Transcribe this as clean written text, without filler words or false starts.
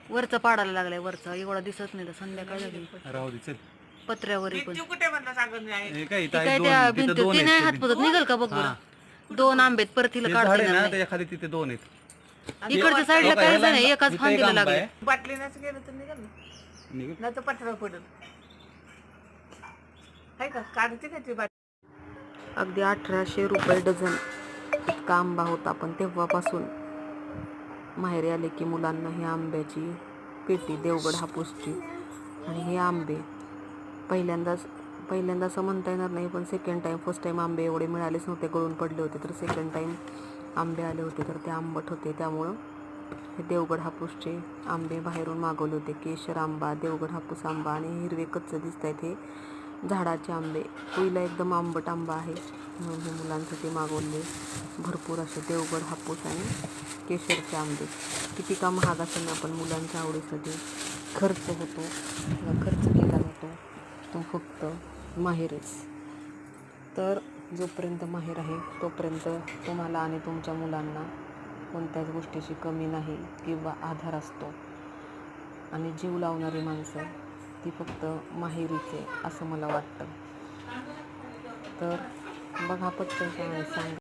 वरचा पाडायला लागलाय, वरचा एवढा दिसत नाही तर संध्याकाळ झाली. राहू दे चल. पत्र्यावर पण हे काय इथं काय आहे त्या दोन, तिथं भिंत दोन ते नाही आहेत. हात पदत निघल का बघ हा. बरं. 2 आंबेत परत तिला हे झाड काढता आहे ना येणार त्याच्या खाली तिथे 2 आहेत. नाही. इकडच्या साईडला काहीच नाही, एकाच इथं एक फांदीला आंबा लागले. आहे. बाटलीनंच गेलं तर निघाल ना, निघ. नाही तर पटरा पडत आहे का, काढते का ती बाटली. अगदी 1800 रुपये डझन इतका आंबा होता. पण तेव्हापासून माहेरी आले की मुलांना ही आंब्याची पेटी, देवगड हापूसची, आणि हे आंबे पहिल्यांदा असं म्हणता येणार नाही, पण सेकंड टाईम, फर्स्ट टाईम आंबे एवढे मिळालेच नव्हते, गळून पडले होते. तर सेकंड टाईम आंबे आले होते तर ते आंबट होते. त्यामुळं हे देवगड हापूसचे आंबे बाहेरून मागवले होते. केशर आंबा, देवगड हापूस आंबा, आणि हिरवे कच्चे दिसत आहेत हे झाडाचे आंबे. कोईला एकदम आंबट आंबा आहे म्हणून हे मुलांसाठी मागवले भरपूर असे देवगड हापूस आणि केशरचे आंबे. किती का महाग असेल ना, पण मुलांच्या आवडीसाठी खर्च होतो, खर्च केला जातो तो फक्त माहेरच. तर जोपर्यंत माहेर आहे तोपर्यंत तुम्हाला आणि तुमच्या मुलांना कोणत्याच गोष्टीची कमी नाही किंवा आधार असतो. आणि जीव लावणारी माणसं ती फक्त माहेरीच आहे असं मला वाटतं. तर बघा पटकन सांगा.